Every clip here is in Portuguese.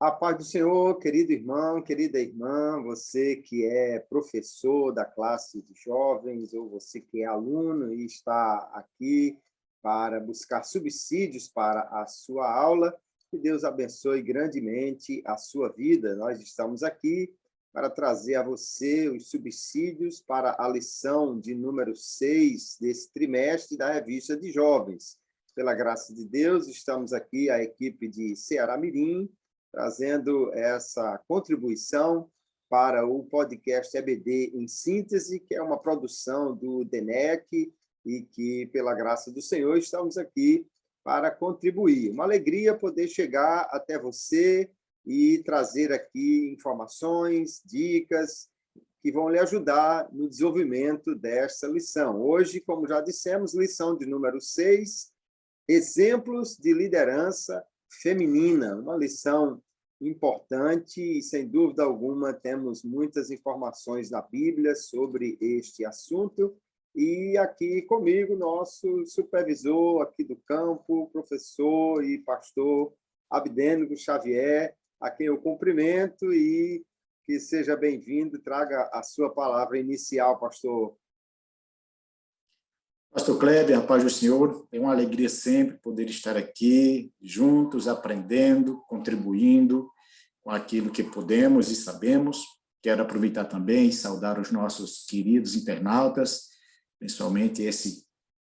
A paz do Senhor, querido irmão, querida irmã, você que é professor da classe de jovens ou você que é aluno e está aqui para buscar subsídios para a sua aula, que Deus abençoe grandemente a sua vida. Nós estamos aqui para trazer a você os subsídios para a lição de número 6 desse trimestre da Revista de Jovens. Pela graça de Deus, estamos aqui, a equipe de Ceará Mirim, trazendo essa contribuição para o podcast EBD em Síntese, que é uma produção do DENEC e que, pela graça do Senhor, estamos aqui para contribuir. Uma alegria poder chegar até você e trazer aqui informações, dicas que vão lhe ajudar no desenvolvimento desta lição. Hoje, como já dissemos, lição de número 6, exemplos de liderança feminina, uma lição importante e, sem dúvida alguma, temos muitas informações na Bíblia sobre este assunto. E aqui comigo, nosso supervisor aqui do campo, professor e pastor Abdênico Xavier, a quem eu cumprimento e que seja bem-vindo, traga a sua palavra inicial, pastor. Pastor Kleber, a paz do Senhor, é uma alegria sempre poder estar aqui, juntos, aprendendo, contribuindo com aquilo que podemos e sabemos. Quero aproveitar também e saudar os nossos queridos internautas, principalmente esse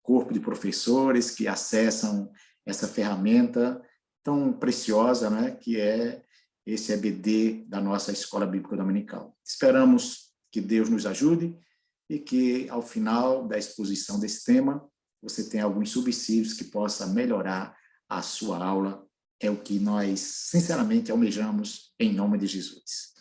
corpo de professores que acessam essa ferramenta tão preciosa, né, que é esse EBD da nossa Escola Bíblica Dominical. Esperamos que Deus nos ajude e que, ao final da exposição desse tema, você tenha alguns subsídios que possa melhorar a sua aula. É o que nós, sinceramente, almejamos em nome de Jesus.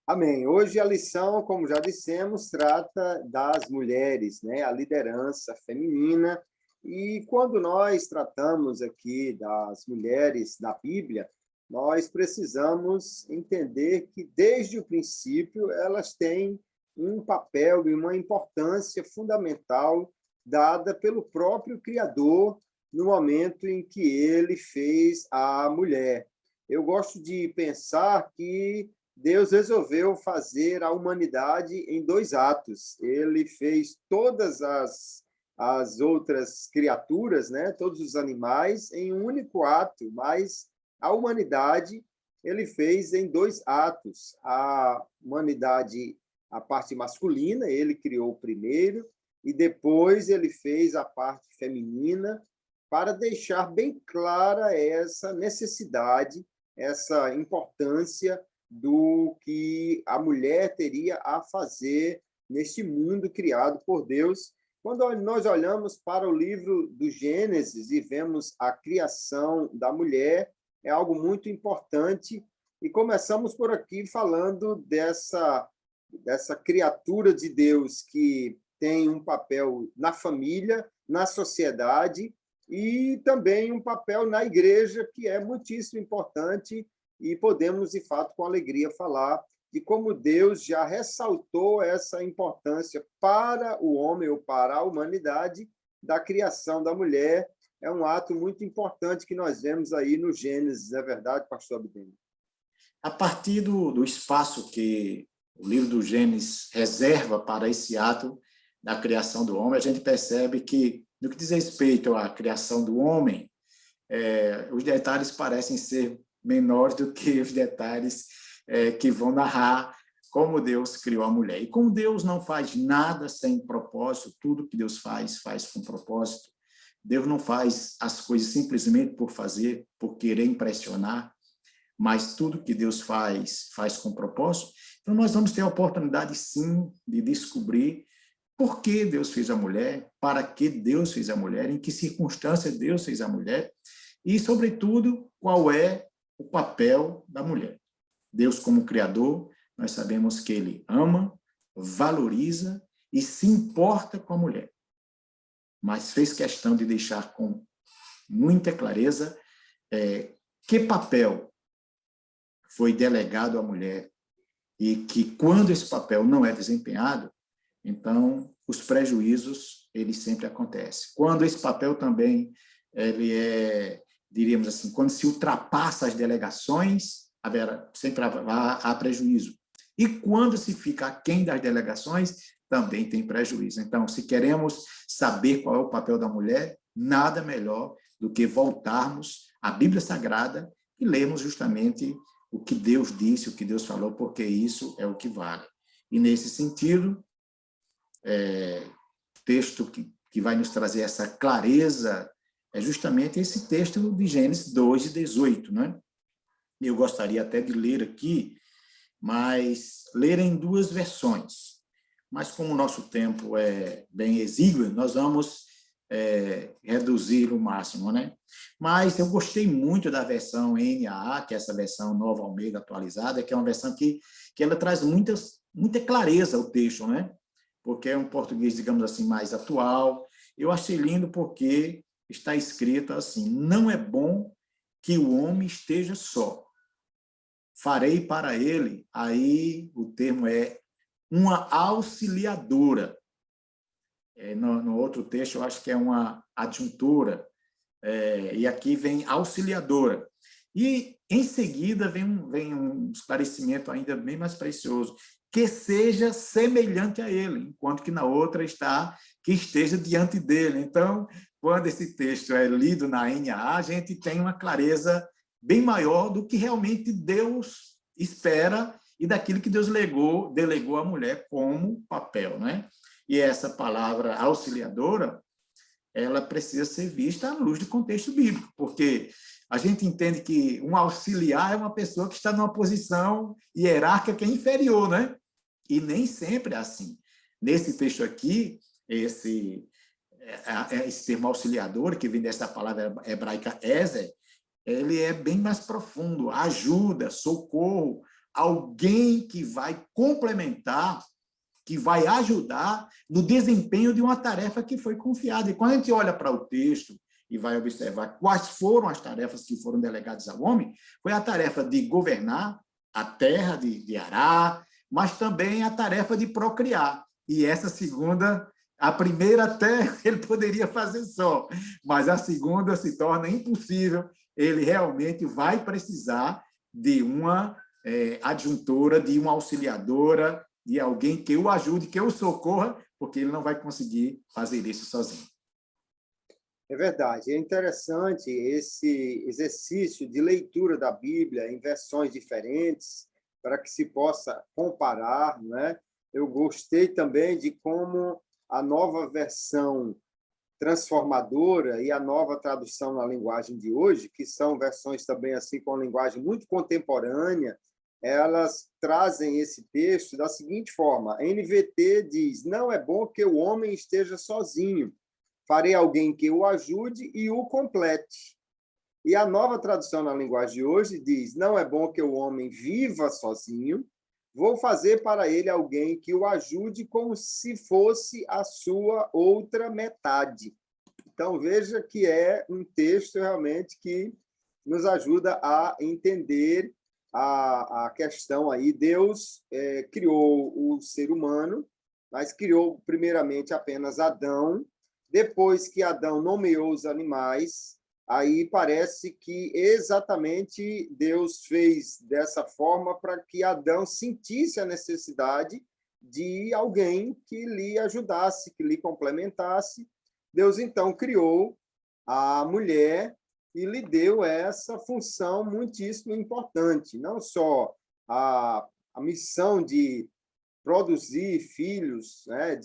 Amém. Hoje a lição, como já dissemos, trata das mulheres, né? A liderança feminina. E quando nós tratamos aqui das mulheres na Bíblia, nós precisamos entender que, desde o princípio, elas têm um papel e uma importância fundamental dada pelo próprio Criador no momento em que ele fez a mulher. Eu gosto de pensar que Deus resolveu fazer a humanidade em 2 atos. Ele fez todas as outras criaturas, né, todos os animais, em um único ato, mas a humanidade ele fez em 2 atos. A humanidade, a parte masculina, ele criou primeiro, e depois ele fez a parte feminina, para deixar bem clara essa necessidade, essa importância do que a mulher teria a fazer neste mundo criado por Deus. Quando nós olhamos para o livro do Gênesis e vemos a criação da mulher, é algo muito importante, e começamos por aqui falando dessa criatura de Deus que tem um papel na família, na sociedade, e também um papel na igreja, que é muitíssimo importante, e podemos, de fato, com alegria, falar de como Deus já ressaltou essa importância para o homem ou para a humanidade da criação da mulher. É um ato muito importante que nós vemos aí no Gênesis, não é verdade, pastor Abdênico? A partir do espaço que o livro do Gênesis reserva para esse ato da criação do homem, a gente percebe que, no que diz respeito à criação do homem, os detalhes parecem ser menores do que os detalhes que vão narrar como Deus criou a mulher. E como Deus não faz nada sem propósito, tudo que Deus faz com propósito. Deus não faz as coisas simplesmente por fazer, por querer impressionar, mas tudo que Deus faz com propósito. Então, nós vamos ter a oportunidade, sim, de descobrir por que Deus fez a mulher, para que Deus fez a mulher, em que circunstância Deus fez a mulher e, sobretudo, qual é o papel da mulher. Deus, como Criador, nós sabemos que Ele ama, valoriza e se importa com a mulher. Mas fez questão de deixar com muita clareza que papel foi delegado à mulher e que, quando esse papel não é desempenhado, então, os prejuízos, eles sempre acontecem. Quando esse papel também ele é diríamos assim, quando se ultrapassa as delegações, sempre há prejuízo. E quando se fica aquém das delegações, também tem prejuízo. Então, se queremos saber qual é o papel da mulher, nada melhor do que voltarmos à Bíblia Sagrada e lermos justamente o que Deus disse, o que Deus falou, porque isso é o que vale. E, nesse sentido, texto que vai nos trazer essa clareza é justamente esse texto de Gênesis 2:18, né? Eu gostaria até de ler aqui, mas ler em duas versões. Mas como o nosso tempo é bem exíguo, nós vamos reduzir o máximo, né? Mas eu gostei muito da versão NAA, que é essa versão Nova Almeida atualizada, que é uma versão que ela traz muita clareza ao texto, né? Porque é um português, digamos assim, mais atual. Eu achei lindo porque está escrito assim: não é bom que o homem esteja só. Farei para ele, aí o termo é uma auxiliadora. No outro texto, eu acho que é uma adjuntora, e aqui vem auxiliadora. E, em seguida, vem um esclarecimento ainda bem mais precioso, que seja semelhante a ele, enquanto que na outra está que esteja diante dele. Então, quando esse texto é lido na NAA, a gente tem uma clareza bem maior do que realmente Deus espera e daquilo que Deus delegou à mulher como papel, né? E essa palavra auxiliadora, ela precisa ser vista à luz do contexto bíblico, porque a gente entende que um auxiliar é uma pessoa que está numa posição hierárquica que é inferior, né? E nem sempre é assim. Nesse texto aqui, esse termo auxiliador, que vem dessa palavra hebraica ezer, ele é bem mais profundo, ajuda, socorro, alguém que vai complementar, que vai ajudar no desempenho de uma tarefa que foi confiada. E quando a gente olha para o texto e vai observar quais foram as tarefas que foram delegadas ao homem, foi a tarefa de governar a terra, de arar, mas também a tarefa de procriar. E essa segunda, a primeira até ele poderia fazer só, mas a segunda se torna impossível. Ele realmente vai precisar de uma adjuntora, de uma auxiliadora, de alguém que o ajude, que o socorra, porque ele não vai conseguir fazer isso sozinho. É verdade. É interessante esse exercício de leitura da Bíblia em versões diferentes, para que se possa comparar, né? Eu gostei também de como a nova versão transformadora e a nova tradução na linguagem de hoje, que são versões também assim com linguagem muito contemporânea, elas trazem esse texto da seguinte forma: a NVT diz: não é bom que o homem esteja sozinho, farei alguém que o ajude e o complete. E a nova tradução na linguagem de hoje diz: não é bom que o homem viva sozinho, vou fazer para ele alguém que o ajude como se fosse a sua outra metade. Então, veja que é um texto realmente que nos ajuda a entender a questão aí. Deus criou o ser humano, mas criou primeiramente apenas Adão. Depois que Adão nomeou os animais, aí parece que exatamente Deus fez dessa forma para que Adão sentisse a necessidade de alguém que lhe ajudasse, que lhe complementasse. Deus, então, criou a mulher e lhe deu essa função muitíssimo importante, não só a missão de produzir filhos, né,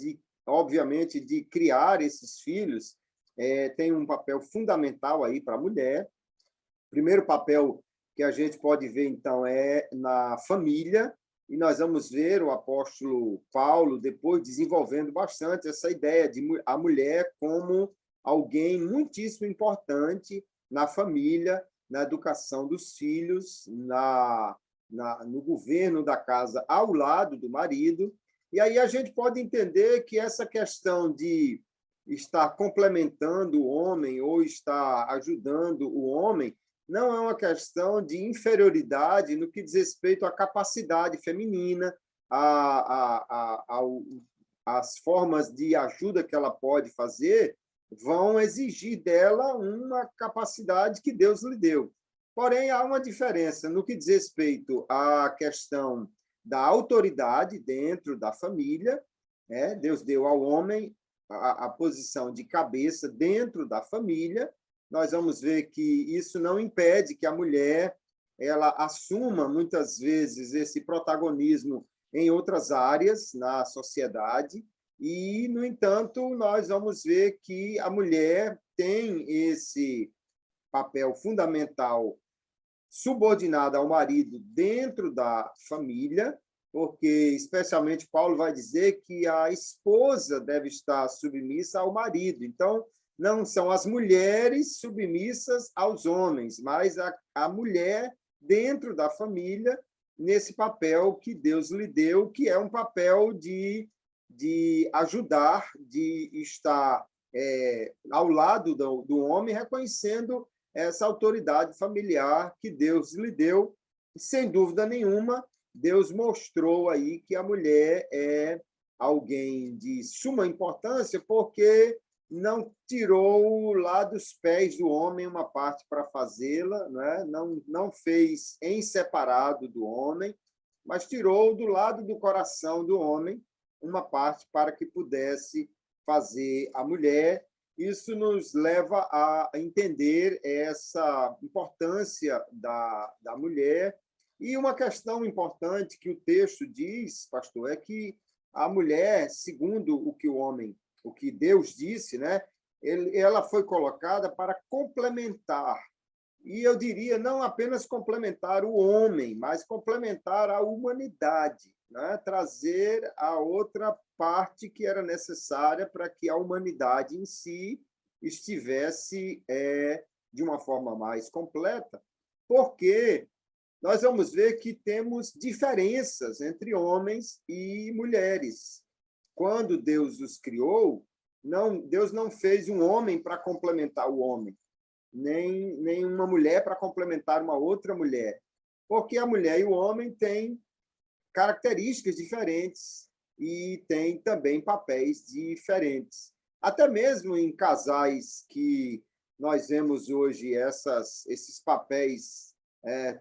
obviamente, de criar esses filhos, tem um papel fundamental aí para a mulher. O primeiro papel que a gente pode ver, então, é na família, e nós vamos ver o apóstolo Paulo depois desenvolvendo bastante essa ideia de a mulher como alguém muitíssimo importante na família, na educação dos filhos, no governo da casa ao lado do marido. E aí a gente pode entender que essa questão de estar complementando o homem ou estar ajudando o homem não é uma questão de inferioridade no que diz respeito à capacidade feminina, às formas de ajuda que ela pode fazer, vão exigir dela uma capacidade que Deus lhe deu. Porém, há uma diferença no que diz respeito à questão da autoridade dentro da família, né? Deus deu ao homem a posição de cabeça dentro da família. Nós vamos ver que isso não impede que a mulher ela assuma, muitas vezes, esse protagonismo em outras áreas na sociedade. E, no entanto, nós vamos ver que a mulher tem esse papel fundamental subordinado ao marido dentro da família, porque, especialmente, Paulo vai dizer que a esposa deve estar submissa ao marido. Então, não são as mulheres submissas aos homens, mas a mulher dentro da família, nesse papel que Deus lhe deu, que é um papel de ajudar, de estar ao lado do homem, reconhecendo essa autoridade familiar que Deus lhe deu. E, sem dúvida nenhuma, Deus mostrou aí que a mulher é alguém de suma importância, porque não tirou lá dos pés do homem uma parte para fazê-la, né? Não fez em separado do homem, mas tirou do lado do coração do homem uma parte para que pudesse fazer a mulher. Isso nos leva a entender essa importância da mulher. E uma questão importante que o texto diz, pastor, é que a mulher, segundo o que Deus disse, né, ela foi colocada para complementar. E eu diria não apenas complementar o homem, mas complementar a humanidade, né? Trazer a outra parte que era necessária para que a humanidade em si estivesse de uma forma mais completa, porque nós vamos ver que temos diferenças entre homens e mulheres. Quando Deus os criou, Deus não fez um homem para complementar o homem, nem uma mulher para complementar uma outra mulher, porque a mulher e o homem têm características diferentes e têm também papéis diferentes. Até mesmo em casais que nós vemos hoje esses papéis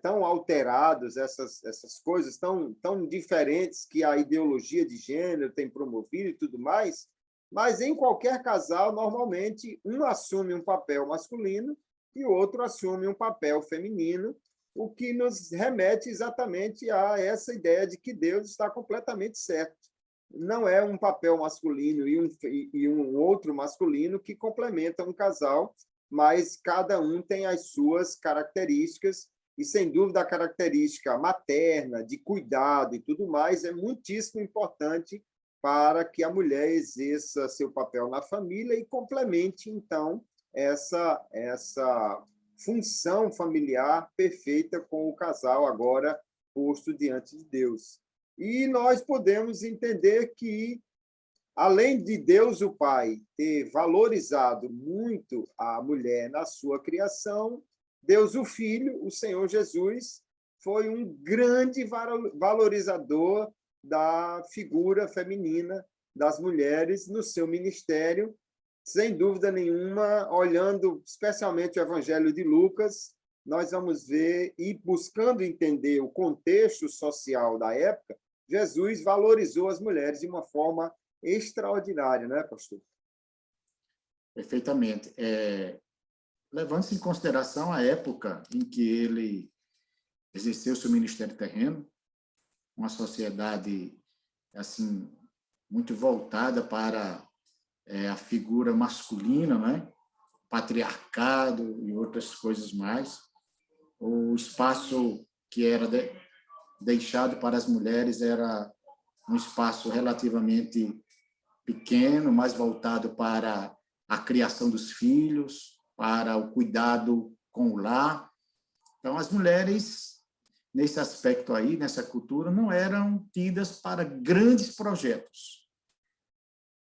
tão alterados, essas coisas tão diferentes que a ideologia de gênero tem promovido e tudo mais, mas em qualquer casal, normalmente, um assume um papel masculino e o outro assume um papel feminino, o que nos remete exatamente a essa ideia de que Deus está completamente certo. Não é um papel masculino e um outro masculino que complementam um casal, mas cada um tem as suas características, e, sem dúvida, a característica materna, de cuidado e tudo mais, é muitíssimo importante para que a mulher exerça seu papel na família e complemente, então, essa função familiar perfeita com o casal agora posto diante de Deus. E nós podemos entender que, além de Deus, o Pai, ter valorizado muito a mulher na sua criação, Deus, o Filho, o Senhor Jesus, foi um grande valorizador da figura feminina das mulheres no seu ministério. Sem dúvida nenhuma, olhando especialmente o Evangelho de Lucas, nós vamos ver, e buscando entender o contexto social da época, Jesus valorizou as mulheres de uma forma extraordinária, não é, pastor? Perfeitamente. Levando-se em consideração a época em que ele exerceu seu ministério terreno, uma sociedade assim muito voltada para a figura masculina, né? Patriarcado e outras coisas mais. O espaço que era deixado para as mulheres era um espaço relativamente pequeno, mais voltado para a criação dos filhos, para o cuidado com o lar. Então, as mulheres, nesse aspecto aí, nessa cultura, não eram tidas para grandes projetos.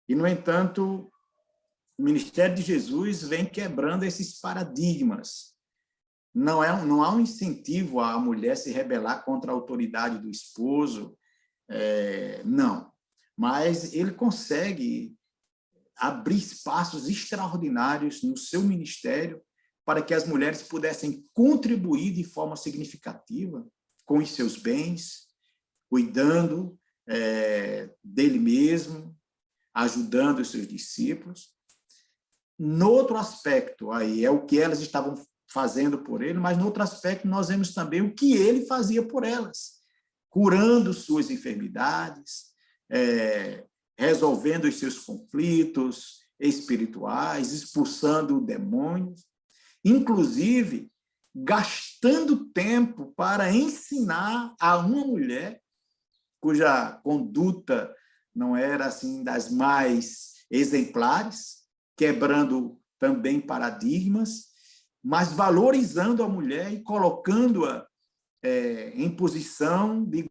E, no entanto, o ministério de Jesus vem quebrando esses paradigmas. Não há um incentivo à mulher se rebelar contra a autoridade do esposo, não. Mas ele consegue abrir espaços extraordinários no seu ministério para que as mulheres pudessem contribuir de forma significativa com os seus bens, cuidando dele mesmo, ajudando os seus discípulos. No outro aspecto, aí é o que elas estavam fazendo por ele, mas no outro aspecto nós vemos também o que ele fazia por elas, curando suas enfermidades, resolvendo os seus conflitos espirituais, expulsando demônios, inclusive gastando tempo para ensinar a uma mulher cuja conduta não era assim das mais exemplares, quebrando também paradigmas, mas valorizando a mulher e colocando-a em posição de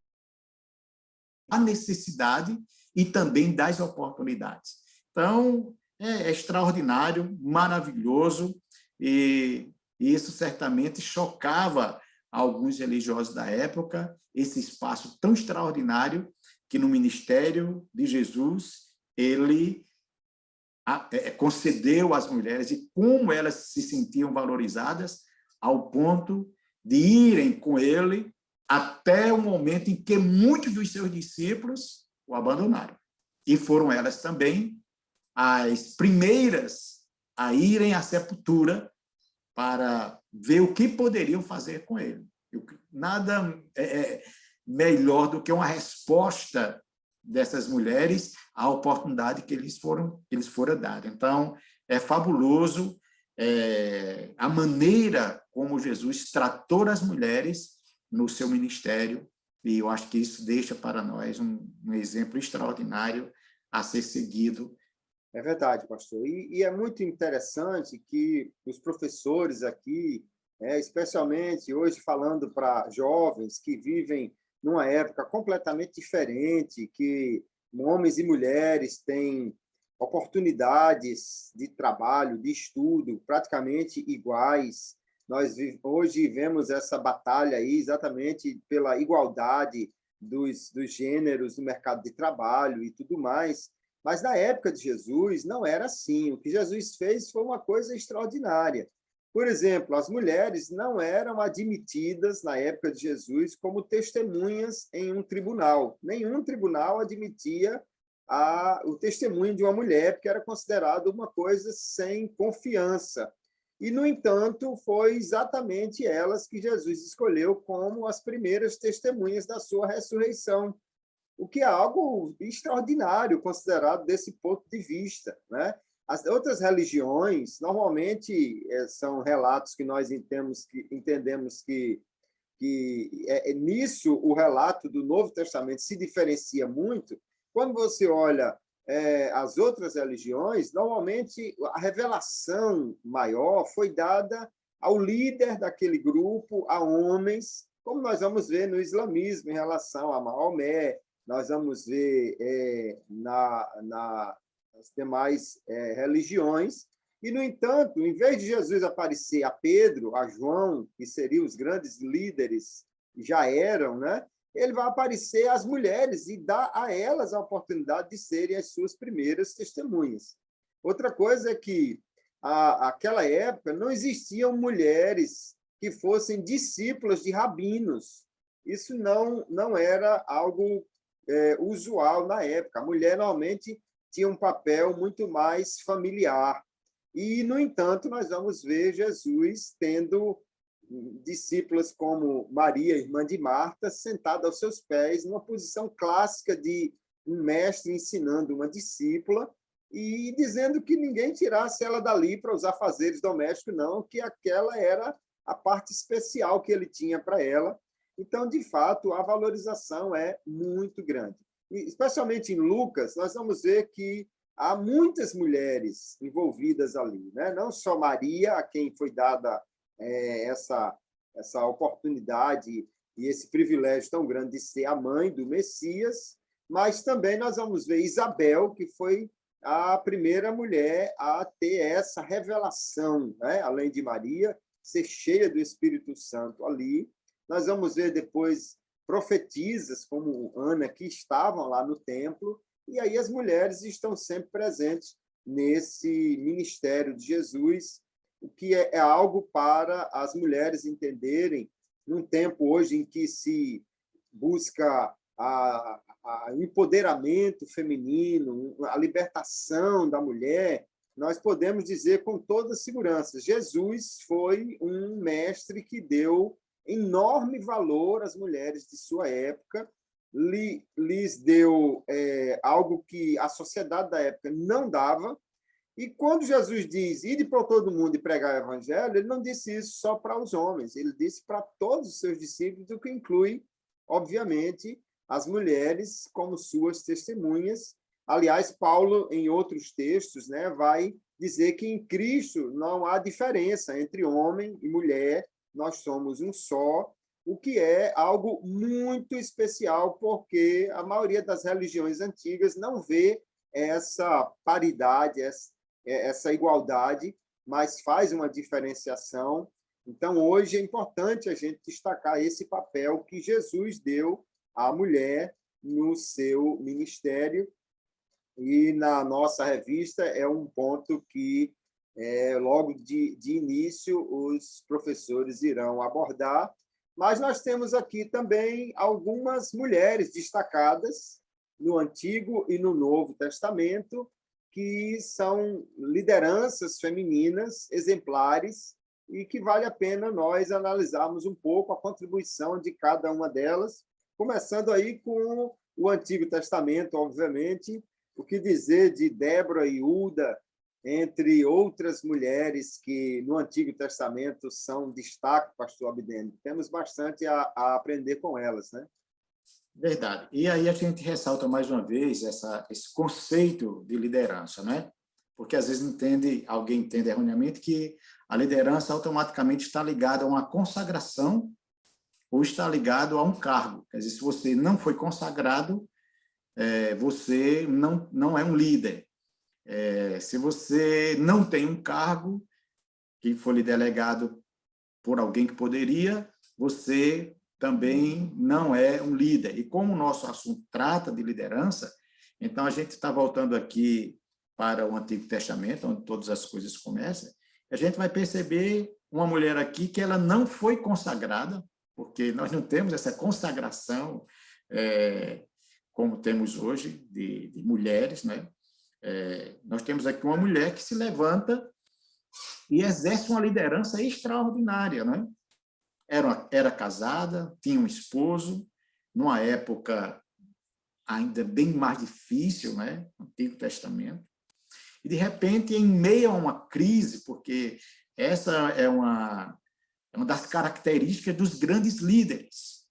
a necessidade e também das oportunidades. Então, é extraordinário, maravilhoso, e isso certamente chocava alguns religiosos da época, esse espaço tão extraordinário que no ministério de Jesus ele concedeu às mulheres e como elas se sentiam valorizadas ao ponto de irem com ele até o momento em que muitos dos seus discípulos o abandonaram. E foram elas também as primeiras a irem à sepultura para ver o que poderiam fazer com ele. Nada melhor do que uma resposta dessas mulheres à oportunidade que eles foram dar. Então, é fabuloso a maneira como Jesus tratou as mulheres no seu ministério, e eu acho que isso deixa para nós um exemplo extraordinário a ser seguido. É verdade, pastor. E é muito interessante que os professores aqui, especialmente hoje falando para jovens que vivem numa época completamente diferente, que homens e mulheres têm oportunidades de trabalho, de estudo praticamente iguais. Nós hoje vivemos essa batalha aí exatamente pela igualdade dos gêneros no mercado de trabalho e tudo mais. Mas na época de Jesus não era assim. O que Jesus fez foi uma coisa extraordinária. Por exemplo, as mulheres não eram admitidas na época de Jesus como testemunhas em um tribunal. Nenhum tribunal admitia o testemunho de uma mulher, porque era considerado uma coisa sem confiança. E, no entanto, foi exatamente elas que Jesus escolheu como as primeiras testemunhas da sua ressurreição, o que é algo extraordinário considerado desse ponto de vista, né? As outras religiões, normalmente, são relatos que nós entendemos que nisso o relato do Novo Testamento se diferencia muito. Quando você olha as outras religiões, normalmente a revelação maior foi dada ao líder daquele grupo, a homens, como nós vamos ver no islamismo em relação a Maomé, nós vamos ver nas demais religiões. E, no entanto, em vez de Jesus aparecer a Pedro, a João, que seriam os grandes líderes, já eram, né? Ele vai aparecer às mulheres e dar a elas a oportunidade de serem as suas primeiras testemunhas. Outra coisa é que, naquela época, não existiam mulheres que fossem discípulas de rabinos. Isso não era algo usual na época. A mulher, normalmente, tinha um papel muito mais familiar. E, no entanto, nós vamos ver Jesus tendo discípulas como Maria, irmã de Marta, sentada aos seus pés, numa posição clássica de um mestre ensinando uma discípula e dizendo que ninguém tirasse ela dali para os afazeres domésticos, não, que aquela era a parte especial que ele tinha para ela. Então, de fato, a valorização é muito grande. E, especialmente em Lucas, nós vamos ver que há muitas mulheres envolvidas ali, né? Não só Maria, a quem foi dada essa oportunidade e esse privilégio tão grande de ser a mãe do Messias, mas também nós vamos ver Isabel, que foi a primeira mulher a ter essa revelação, né? Além de Maria, ser cheia do Espírito Santo ali. Nós vamos ver depois profetisas como Ana, que estavam lá no templo, e aí as mulheres estão sempre presentes nesse ministério de Jesus, o que é algo para as mulheres entenderem, num tempo hoje em que se busca empoderamento feminino, a libertação da mulher. Nós podemos dizer com toda segurança, Jesus foi um mestre que deu enorme valor às mulheres de sua época, lhes deu algo que a sociedade da época não dava. E quando Jesus diz, ide por todo mundo e pregar o evangelho, ele não disse isso só para os homens, ele disse para todos os seus discípulos, o que inclui, obviamente, as mulheres como suas testemunhas. Aliás, Paulo, em outros textos, né, vai dizer que em Cristo não há diferença entre homem e mulher, nós somos um só, o que é algo muito especial, porque a maioria das religiões antigas não vê essa paridade, essa igualdade, mas faz uma diferenciação. Então, hoje é importante a gente destacar esse papel que Jesus deu à mulher no seu ministério, e na nossa revista é um ponto que, logo de início, os professores irão abordar. Mas nós temos aqui também algumas mulheres destacadas no Antigo e no Novo Testamento, que são lideranças femininas exemplares e que vale a pena nós analisarmos um pouco a contribuição de cada uma delas, começando aí com o Antigo Testamento, obviamente. O que dizer de Débora e Uda, entre outras mulheres que no Antigo Testamento são destaque, pastor Abdênio? Temos bastante a aprender com elas, né? Verdade. E aí a gente ressalta mais uma vez esse conceito de liderança, né? Porque às vezes alguém entende erroneamente que a liderança automaticamente está ligada a uma consagração ou está ligado a um cargo. Quer dizer, se você não foi consagrado, você não é um líder. Se você não tem um cargo que foi lhe delegado por alguém que poderia, você também não é um líder. E como o nosso assunto trata de liderança, então a gente está voltando aqui para o Antigo Testamento, onde todas as coisas começam, a gente vai perceber uma mulher aqui que ela não foi consagrada, porque nós não temos essa consagração como temos hoje de mulheres, né? Nós temos aqui uma mulher que se levanta e exerce uma liderança extraordinária, né? Era casada, tinha um esposo, numa época ainda bem mais difícil, né? Antigo Testamento. E, de repente, em meio a uma crise, porque essa é uma das características dos grandes líderes,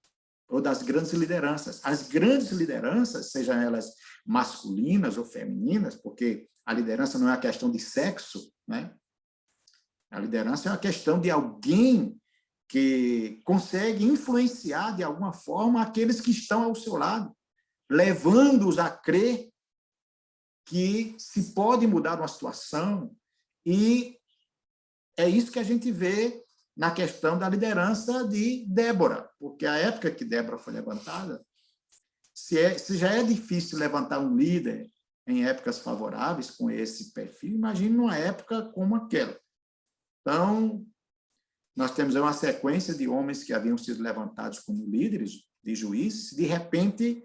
ou das grandes lideranças. As grandes lideranças, sejam elas masculinas ou femininas, porque a liderança não é uma questão de sexo, né? A liderança é uma questão de alguém que consegue influenciar de alguma forma aqueles que estão ao seu lado, levando-os a crer que se pode mudar uma situação. E é isso que a gente vê na questão da liderança de Débora, porque a época que Débora foi levantada, se já é difícil levantar um líder em épocas favoráveis com esse perfil, imagine numa época como aquela. Então, nós temos uma sequência de homens que haviam sido levantados como líderes de juízes, de repente,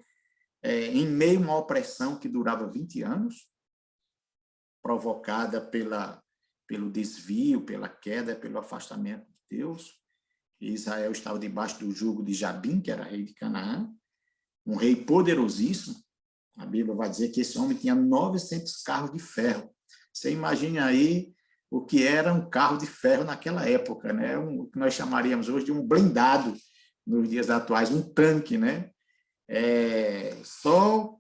em meio a uma opressão que durava 20 anos, provocada pelo desvio, pela queda, pelo afastamento de Deus. Israel estava debaixo do jugo de Jabim, que era rei de Canaã, um rei poderosíssimo. A Bíblia vai dizer que esse homem tinha 900 carros de ferro. Você imagina aí o que era um carro de ferro naquela época, né? O que nós chamaríamos hoje de um blindado, nos dias atuais, um tanque, né? Só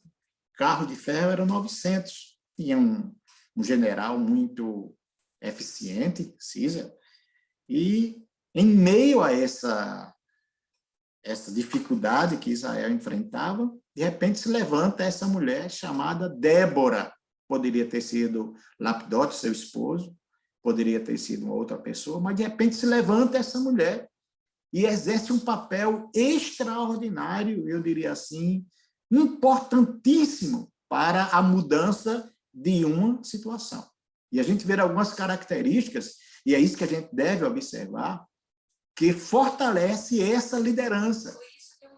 carro de ferro eram 900. Tinha um general muito eficiente, César, e em meio a essa dificuldade que Israel enfrentava, de repente se levanta essa mulher chamada Débora. Poderia ter sido Lapidote, seu esposo, poderia ter sido uma outra pessoa, mas de repente se levanta essa mulher e exerce um papel extraordinário, eu diria assim, importantíssimo para a mudança de uma situação. E a gente vê algumas características, e é isso que a gente deve observar, que fortalece essa liderança.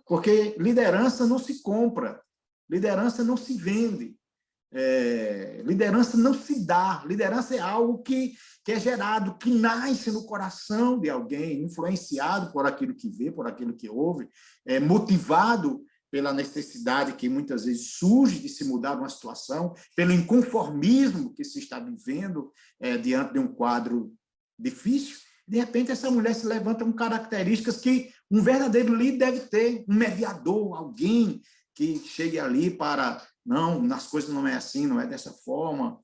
Porque liderança não se compra, liderança não se vende, liderança não se dá, liderança é algo que é gerado, que nasce no coração de alguém, influenciado por aquilo que vê, por aquilo que ouve, motivado pela necessidade que muitas vezes surge de se mudar uma situação, pelo inconformismo que se está vivendo diante de um quadro difícil. De repente, essa mulher se levanta com características que um verdadeiro líder deve ter, um mediador, alguém que chegue ali para, não, as coisas não é assim, não é dessa forma,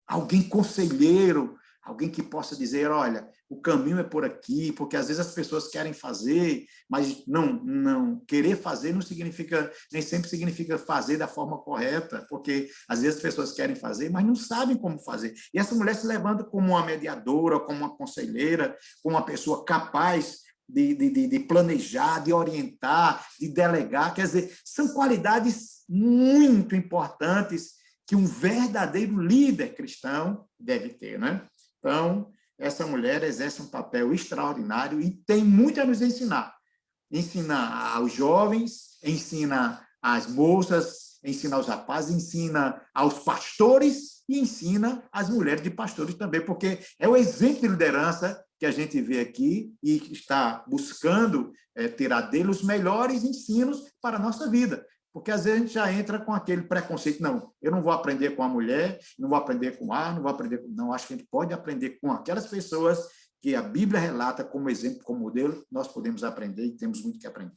alguém conselheiro, alguém que possa dizer, olha, o caminho é por aqui, porque às vezes as pessoas querem fazer, mas não querer fazer não significa, nem sempre significa fazer da forma correta, porque às vezes as pessoas querem fazer, mas não sabem como fazer. E essa mulher se levanta como uma mediadora, como uma conselheira, como uma pessoa capaz de planejar, de orientar, de delegar. Quer dizer, são qualidades muito importantes que um verdadeiro líder cristão deve ter, né? Então, essa mulher exerce um papel extraordinário e tem muito a nos ensinar. Ensina aos jovens, ensina às moças, ensina aos rapazes, ensina aos pastores e ensina às mulheres de pastores também, porque é o exemplo de liderança que a gente vê aqui e está buscando tirar dele os melhores ensinos para a nossa vida. Porque, às vezes, a gente já entra com aquele preconceito. Não, eu não vou aprender com a mulher, não vou aprender com A, não vou aprender com... Não, acho que a gente pode aprender com aquelas pessoas que a Bíblia relata como exemplo, como modelo, nós podemos aprender e temos muito que aprender.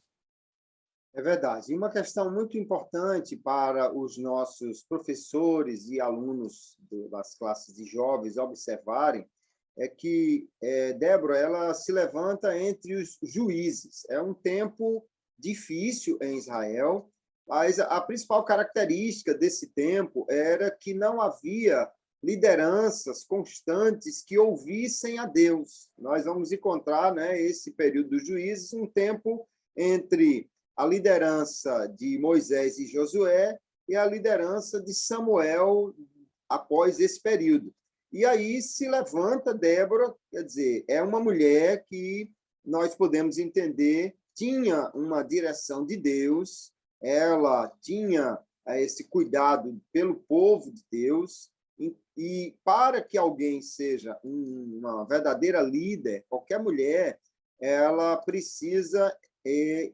É verdade. E uma questão muito importante para os nossos professores e alunos das classes de jovens observarem é que Débora ela se levanta entre os juízes. É um tempo difícil em Israel, mas a principal característica desse tempo era que não havia lideranças constantes que ouvissem a Deus. Nós vamos encontrar, né, esse período dos juízes, um tempo entre a liderança de Moisés e Josué e a liderança de Samuel após esse período. E aí se levanta Débora, quer dizer, é uma mulher que nós podemos entender tinha uma direção de Deus, ela tinha esse cuidado pelo povo de Deus, e para que alguém seja uma verdadeira líder, qualquer mulher, ela precisa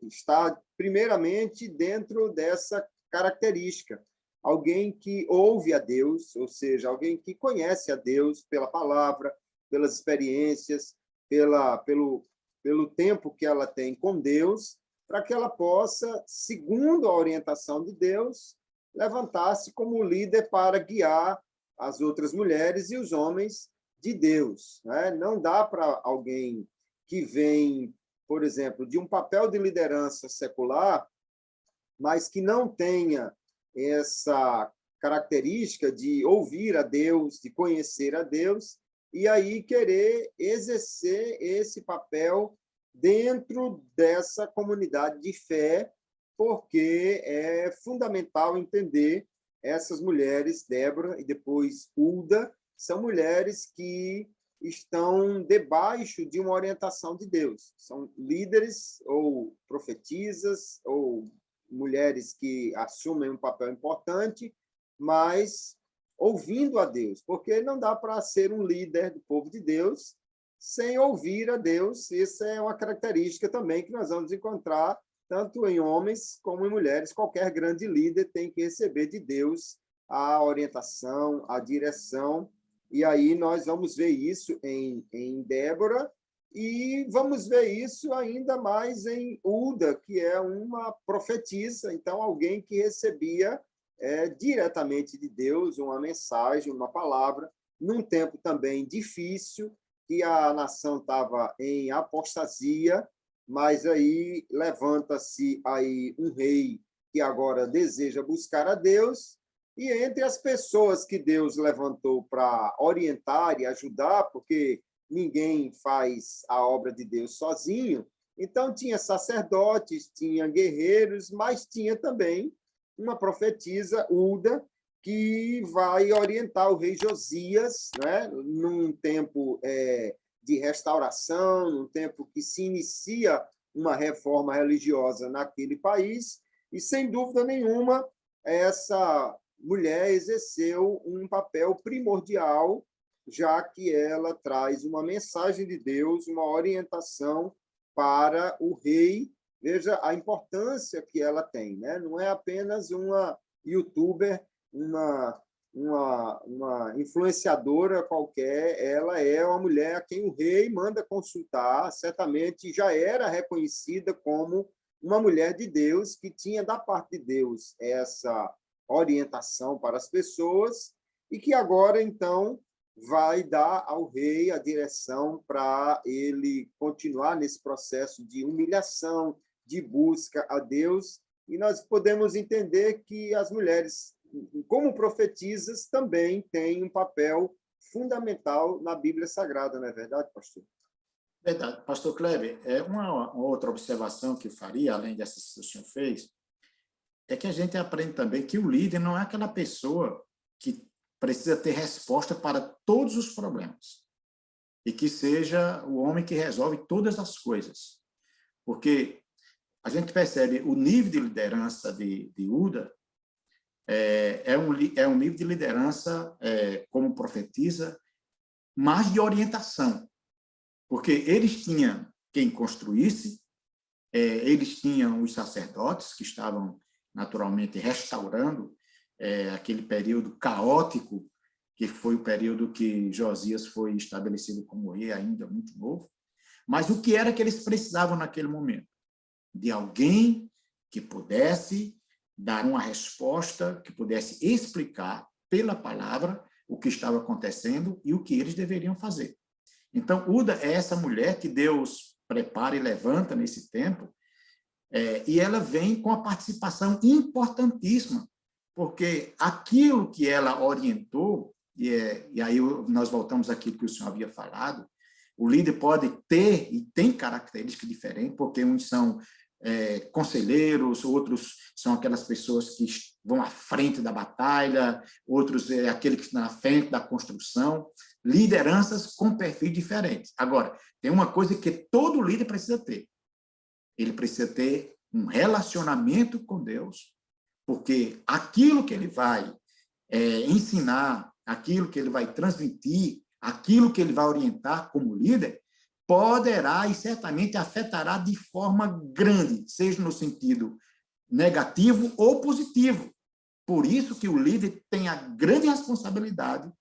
estar primeiramente dentro dessa característica. Alguém que ouve a Deus, ou seja, alguém que conhece a Deus pela palavra, pelas experiências, pelo tempo que ela tem com Deus, para que ela possa, segundo a orientação de Deus, levantar-se como líder para guiar as outras mulheres e os homens de Deus, né? Não dá para alguém que vem, por exemplo, de um papel de liderança secular, mas que não tenha essa característica de ouvir a Deus, de conhecer a Deus, e aí querer exercer esse papel dentro dessa comunidade de fé, porque é fundamental entender essas mulheres, Débora e depois Hulda, são mulheres que estão debaixo de uma orientação de Deus. São líderes ou profetisas ou mulheres que assumem um papel importante, mas ouvindo a Deus, porque não dá para ser um líder do povo de Deus sem ouvir a Deus. Essa é uma característica também que nós vamos encontrar tanto em homens como em mulheres. Qualquer grande líder tem que receber de Deus a orientação, a direção, e aí nós vamos ver isso em Débora, e vamos ver isso ainda mais em Hulda, que é uma profetisa, então alguém que recebia diretamente de Deus uma mensagem, uma palavra, num tempo também difícil, que a nação estava em apostasia, mas aí levanta-se aí um rei que agora deseja buscar a Deus, e entre as pessoas que Deus levantou para orientar e ajudar, porque ninguém faz a obra de Deus sozinho, então tinha sacerdotes, tinha guerreiros, mas tinha também uma profetisa, Hulda, que vai orientar o rei Josias, né, num tempo de restauração, num tempo que se inicia uma reforma religiosa naquele país, e, sem dúvida nenhuma, essa mulher exerceu um papel primordial, já que ela traz uma mensagem de Deus, uma orientação para o rei. Veja a importância que ela tem, né? Não é apenas uma youtuber, uma influenciadora qualquer, ela é uma mulher a quem o rei manda consultar, certamente já era reconhecida como uma mulher de Deus, que tinha da parte de Deus essa orientação para as pessoas, e que agora, então, vai dar ao rei a direção para ele continuar nesse processo de humilhação, de busca a Deus. E nós podemos entender que as mulheres, como profetisas, também têm um papel fundamental na Bíblia Sagrada, não é verdade, pastor? Verdade. Pastor Kleber, uma outra observação que eu faria, além dessas que o senhor fez, é que a gente aprende também que o líder não é aquela pessoa que precisa ter resposta para todos os problemas e que seja o homem que resolve todas as coisas. Porque a gente percebe o nível de liderança de Uda é um nível de liderança, como profetiza, mais de orientação, porque eles tinham quem construísse, eles tinham os sacerdotes que estavam naturalmente restaurando aquele período caótico, que foi o período que Josias foi estabelecido como rei, ainda muito novo. Mas o que era que eles precisavam naquele momento? De alguém que pudesse dar uma resposta, que pudesse explicar pela palavra o que estava acontecendo e o que eles deveriam fazer. Então, Uda é essa mulher que Deus prepara e levanta nesse tempo, e ela vem com a participação importantíssima, porque aquilo que ela orientou, e aí nós voltamos àquilo que o senhor havia falado, o líder pode ter e tem características diferentes, porque uns são conselheiros, outros são aquelas pessoas que vão à frente da batalha, outros é aquele que está na frente da construção, lideranças com perfis diferentes. Agora, tem uma coisa que todo líder precisa ter. Ele precisa ter um relacionamento com Deus, porque aquilo que ele vai ensinar, aquilo que ele vai transmitir, aquilo que ele vai orientar como líder, poderá e certamente afetará de forma grande, seja no sentido negativo ou positivo. Por isso que o líder tem a grande responsabilidade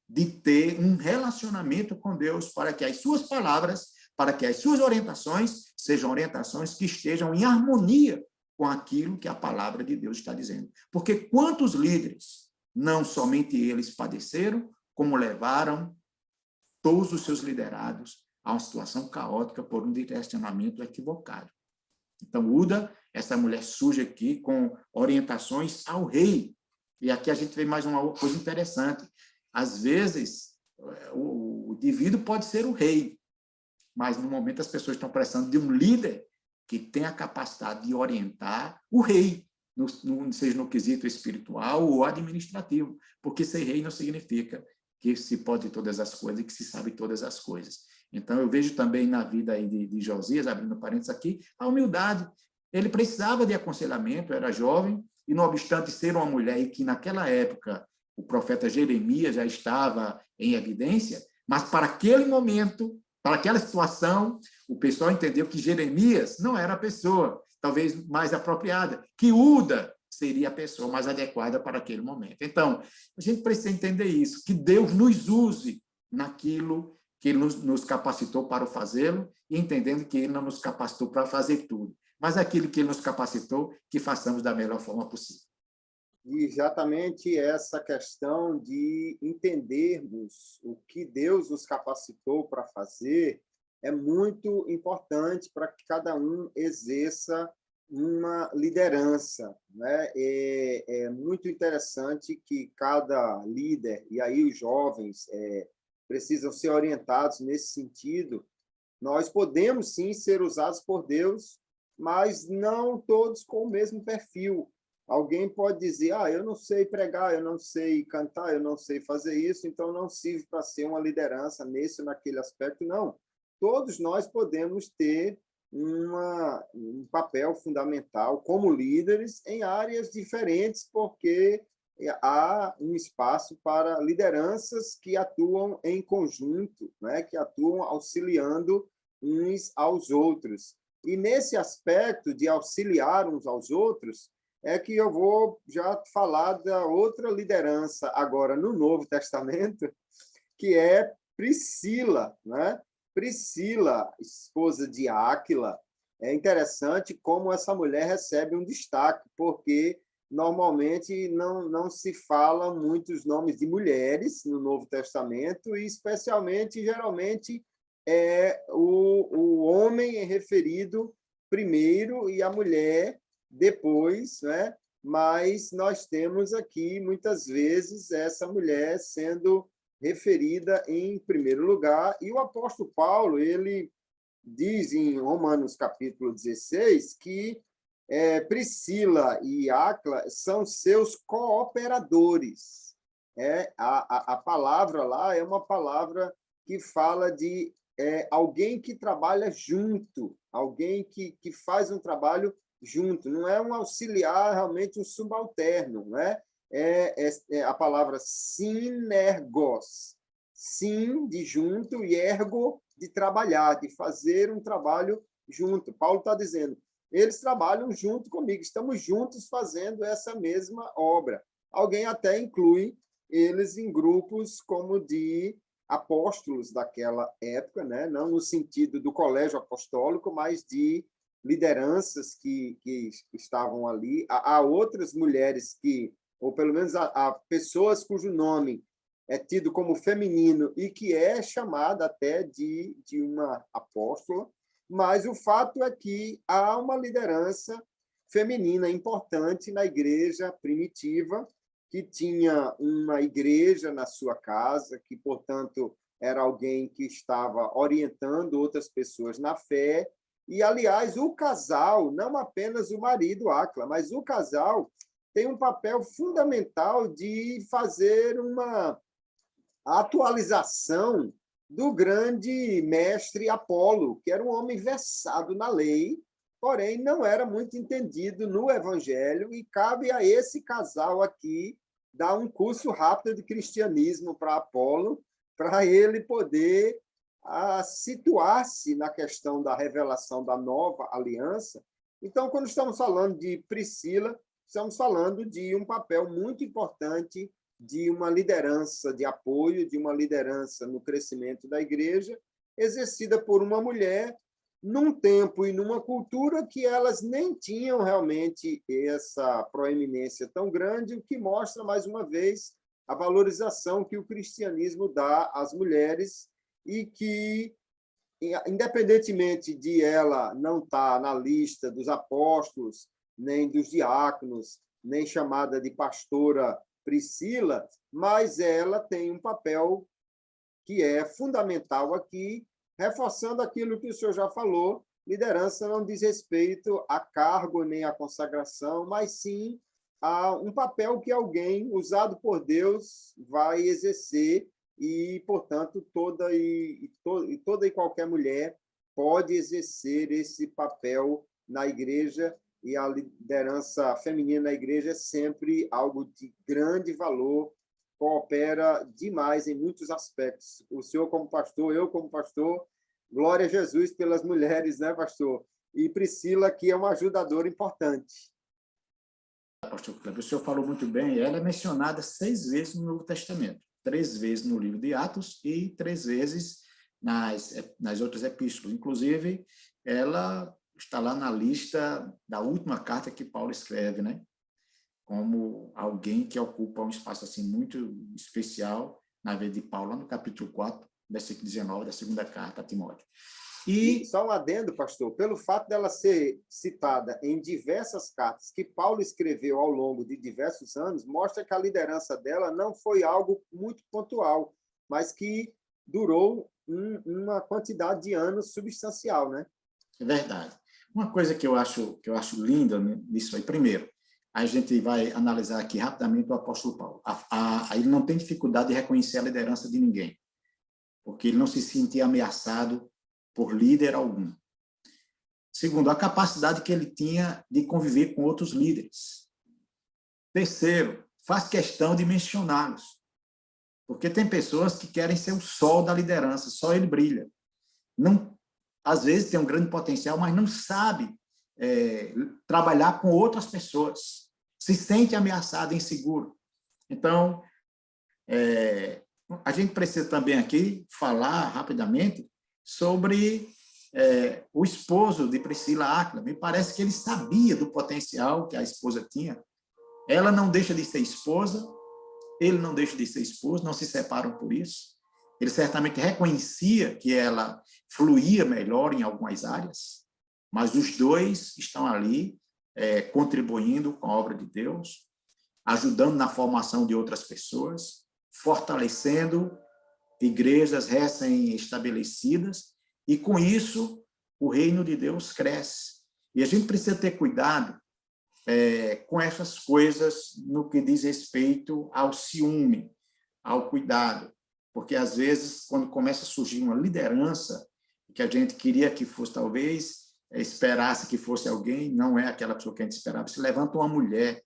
de ter um relacionamento com Deus, para que as suas palavras, para que as suas orientações sejam orientações que estejam em harmonia com aquilo que a palavra de Deus está dizendo. Porque quantos líderes, não somente eles padeceram, como levaram todos os seus liderados a uma situação caótica por um direcionamento equivocado. Então, Uda, essa mulher surge aqui com orientações ao rei. E aqui a gente vê mais uma coisa interessante. Às vezes, o indivíduo pode ser o rei, mas no momento as pessoas estão precisando de um líder que tem a capacidade de orientar o rei, seja no quesito espiritual ou administrativo, porque ser rei não significa que se pode todas as coisas e que se sabe todas as coisas. Então, eu vejo também na vida aí de Josias, abrindo parênteses aqui, a humildade. Ele precisava de aconselhamento, era jovem, e não obstante ser uma mulher, e que naquela época o profeta Jeremias já estava em evidência, mas para aquele momento, para aquela situação, o pessoal entendeu que Jeremias não era a pessoa talvez mais apropriada, que Uda seria a pessoa mais adequada para aquele momento. Então, a gente precisa entender isso, que Deus nos use naquilo que Ele nos capacitou para fazê-lo, e entendendo que Ele não nos capacitou para fazer tudo, mas aquilo que Ele nos capacitou, que façamos da melhor forma possível. E exatamente essa questão de entendermos o que Deus nos capacitou para fazer é muito importante para que cada um exerça uma liderança, né? É muito interessante que cada líder, e aí os jovens precisam ser orientados nesse sentido. Nós podemos, sim, ser usados por Deus, mas não todos com o mesmo perfil. Alguém pode dizer, eu não sei pregar, eu não sei cantar, eu não sei fazer isso, então não sirvo para ser uma liderança nesse ou naquele aspecto. Não. Todos nós podemos ter um papel fundamental como líderes em áreas diferentes, porque há um espaço para lideranças que atuam em conjunto, né? Que atuam auxiliando uns aos outros. E nesse aspecto de auxiliar uns aos outros, é que eu vou já falar da outra liderança agora no Novo Testamento, que é Priscila, né? Priscila, esposa de Áquila. É interessante como essa mulher recebe um destaque, porque normalmente não se fala muitos nomes de mulheres no Novo Testamento, e especialmente, geralmente, o homem é referido primeiro e a mulher depois, né? Mas nós temos aqui, muitas vezes, essa mulher sendo referida em primeiro lugar, e o apóstolo Paulo, ele diz em Romanos capítulo 16 que Priscila e Áquila são seus cooperadores. A palavra lá é uma palavra que fala de alguém que trabalha junto, alguém que faz um trabalho junto, não é um auxiliar, realmente um subalterno, né? A palavra sinergos, sim de junto e ergo de trabalhar, de fazer um trabalho junto. Paulo está dizendo, eles trabalham junto comigo, estamos juntos fazendo essa mesma obra. Alguém até inclui eles em grupos como de apóstolos daquela época, né? Não no sentido do colégio apostólico, mas de lideranças que estavam ali. Há outras mulheres que, ou pelo menos há pessoas cujo nome é tido como feminino e que é chamada até de uma apóstola, mas o fato é que há uma liderança feminina importante na igreja primitiva, que tinha uma igreja na sua casa, que, portanto, era alguém que estava orientando outras pessoas na fé. E, aliás, o casal, não apenas o marido Áquila, mas o casal tem um papel fundamental de fazer uma atualização do grande mestre Apolo, que era um homem versado na lei, porém não era muito entendido no evangelho, e cabe a esse casal aqui dar um curso rápido de cristianismo para Apolo, para ele poder situar-se na questão da revelação da nova aliança. Então, quando estamos falando de Priscila, estamos falando de um papel muito importante de uma liderança de apoio, de uma liderança no crescimento da igreja, exercida por uma mulher num tempo e numa cultura que elas nem tinham realmente essa proeminência tão grande, o que mostra, mais uma vez, a valorização que o cristianismo dá às mulheres e que, independentemente de ela não estar na lista dos apóstolos, nem dos diáconos, nem chamada de pastora Priscila, mas ela tem um papel que é fundamental aqui, reforçando aquilo que o senhor já falou, liderança não diz respeito a cargo nem a consagração, mas sim a um papel que alguém usado por Deus vai exercer e, portanto, toda e qualquer mulher pode exercer esse papel na igreja, e a liderança feminina na igreja é sempre algo de grande valor, coopera demais em muitos aspectos. O senhor como pastor, eu como pastor, glória a Jesus pelas mulheres, né, pastor? E Priscila, que é uma ajudadora importante. Pastor Cleber, o senhor falou muito bem, ela é mencionada 6 vezes no Novo Testamento, 3 vezes no livro de Atos e 3 vezes nas outras epístolas. Inclusive, ela está lá na lista da última carta que Paulo escreve, né? Como alguém que ocupa um espaço assim muito especial na vida de Paulo, lá no capítulo 4, versículo 19 da segunda carta a Timóteo. E só um adendo, pastor, pelo fato dela ser citada em diversas cartas que Paulo escreveu ao longo de diversos anos, mostra que a liderança dela não foi algo muito pontual, mas que durou uma quantidade de anos substancial, né? É verdade. Uma coisa que eu acho linda nisso aí, primeiro, a gente vai analisar aqui rapidamente o apóstolo Paulo. Ele não tem dificuldade de reconhecer a liderança de ninguém, porque ele não se sentia ameaçado por líder algum. Segundo, a capacidade que ele tinha de conviver com outros líderes. Terceiro, faz questão de mencioná-los, porque tem pessoas que querem ser o sol da liderança, só ele brilha. Não, às vezes tem um grande potencial, mas não sabe trabalhar com outras pessoas, se sente ameaçado, inseguro. Então, a gente precisa também aqui falar rapidamente sobre o esposo de Priscila, Áquila. Me parece que ele sabia do potencial que a esposa tinha. Ela não deixa de ser esposa, ele não deixa de ser esposo, não se separam por isso. Ele certamente reconhecia que ela fluía melhor em algumas áreas, mas os dois estão ali contribuindo com a obra de Deus, ajudando na formação de outras pessoas, fortalecendo igrejas recém-estabelecidas, e com isso o reino de Deus cresce. E a gente precisa ter cuidado com essas coisas no que diz respeito ao ciúme, ao cuidado, porque às vezes, quando começa a surgir uma liderança, que a gente queria que fosse, talvez, esperasse que fosse alguém, não é aquela pessoa que a gente esperava, se levanta uma mulher,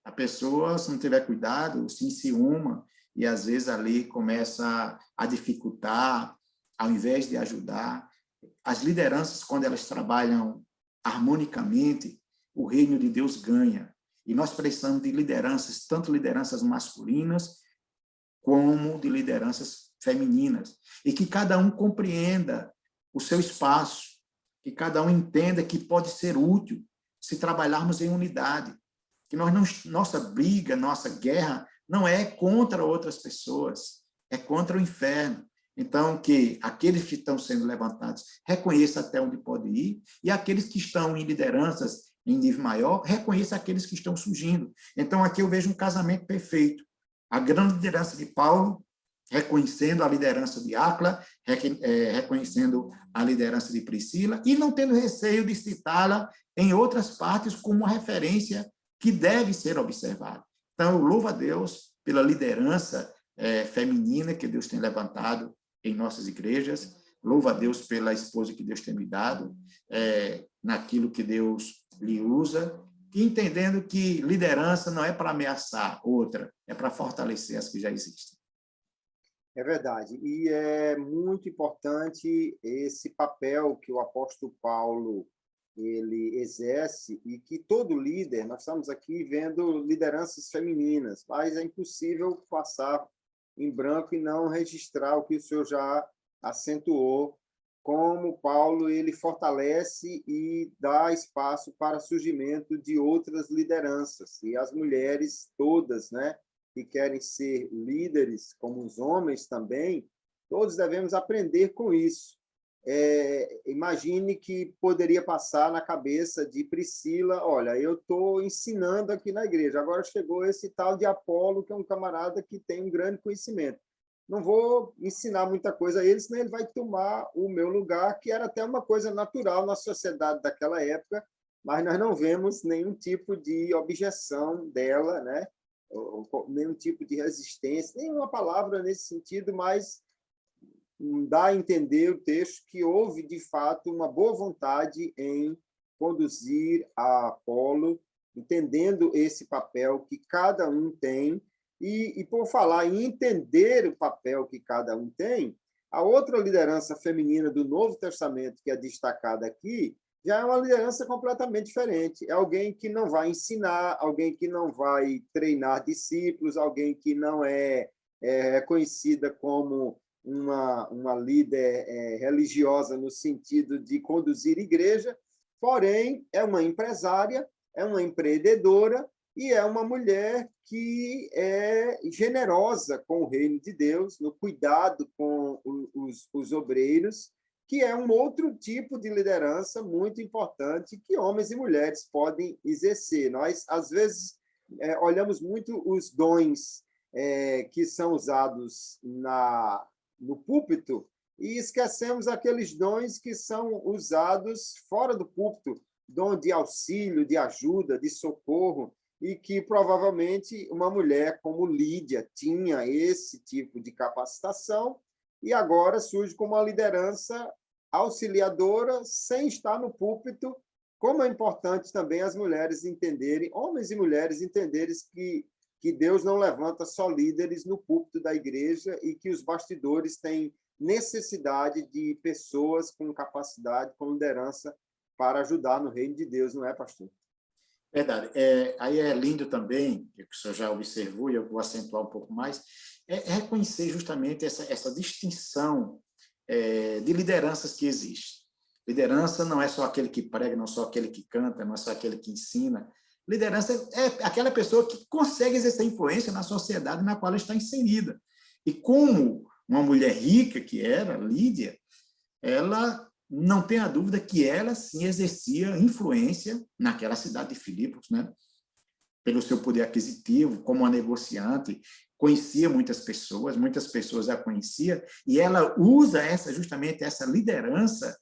a pessoa, se não tiver cuidado, se enciuma, e às vezes ali começa a dificultar, ao invés de ajudar. As lideranças, quando elas trabalham harmonicamente, o reino de Deus ganha. E nós precisamos de lideranças, tanto lideranças masculinas, como de lideranças femininas. E que cada um compreenda o seu espaço, que cada um entenda que pode ser útil se trabalharmos em unidade. Que nossa briga, nossa guerra, não é contra outras pessoas, é contra o inferno. Então, que aqueles que estão sendo levantados reconheçam até onde pode ir, e aqueles que estão em lideranças em nível maior, reconheçam aqueles que estão surgindo. Então, aqui eu vejo um casamento perfeito. A grande liderança de Paulo, reconhecendo a liderança de Áquila, reconhecendo a liderança de Priscila, e não tendo receio de citá-la em outras partes como uma referência que deve ser observada. Então, eu louvo a Deus pela liderança feminina que Deus tem levantado em nossas igrejas, louvo a Deus pela esposa que Deus tem me dado, naquilo que Deus lhe usa, e entendendo que liderança não é para ameaçar outra, é para fortalecer as que já existem. É verdade. E é muito importante esse papel que o apóstolo Paulo ele exerce, e que todo líder, nós estamos aqui vendo lideranças femininas, mas é impossível passar em branco e não registrar o que o senhor já acentuou, como Paulo ele fortalece e dá espaço para surgimento de outras lideranças, e as mulheres todas, né, que querem ser líderes, como os homens também, todos devemos aprender com isso. Imagine que poderia passar na cabeça de Priscila, olha, eu estou ensinando aqui na igreja, agora chegou esse tal de Apolo, que é um camarada que tem um grande conhecimento. Não vou ensinar muita coisa a ele, senão ele vai tomar o meu lugar, que era até uma coisa natural na sociedade daquela época, mas nós não vemos nenhum tipo de objeção dela, né? Nenhum tipo de resistência, nenhuma palavra nesse sentido, mas dá a entender o texto que houve, de fato, uma boa vontade em conduzir a Apolo, entendendo esse papel que cada um tem, e por falar em entender o papel que cada um tem, a outra liderança feminina do Novo Testamento, que é destacada aqui, já é uma liderança completamente diferente. É alguém que não vai ensinar, alguém que não vai treinar discípulos, alguém que não é conhecida como uma líder religiosa no sentido de conduzir igreja, porém é uma empresária, é uma empreendedora e é uma mulher que é generosa com o reino de Deus, no cuidado com os obreiros, que é um outro tipo de liderança muito importante que homens e mulheres podem exercer. Nós, às vezes, olhamos muito os dons que são usados no púlpito e esquecemos aqueles dons que são usados fora do púlpito, dom de auxílio, de ajuda, de socorro. e que provavelmente uma mulher como Lídia tinha esse tipo de capacitação e agora surge como uma liderança auxiliadora sem estar no púlpito, como é importante também as mulheres entenderem, homens e mulheres entenderem que Deus não levanta só líderes no púlpito da igreja e que os bastidores têm necessidade de pessoas com capacidade, com liderança para ajudar no reino de Deus, não é, pastor? Verdade. Aí é lindo também, que o senhor já observou, e eu vou acentuar um pouco mais, reconhecer justamente essa distinção de lideranças que existe. Liderança não é só aquele que prega, não é só aquele que canta, não é só aquele que ensina. Liderança é aquela pessoa que consegue exercer influência na sociedade na qual ela está inserida. E como uma mulher rica que era, Lídia, ela não tem a dúvida que ela sim exercia influência naquela cidade de Filipos, né? Pelo seu poder aquisitivo, como uma negociante, conhecia muitas pessoas a conhecia, e ela usa justamente essa liderança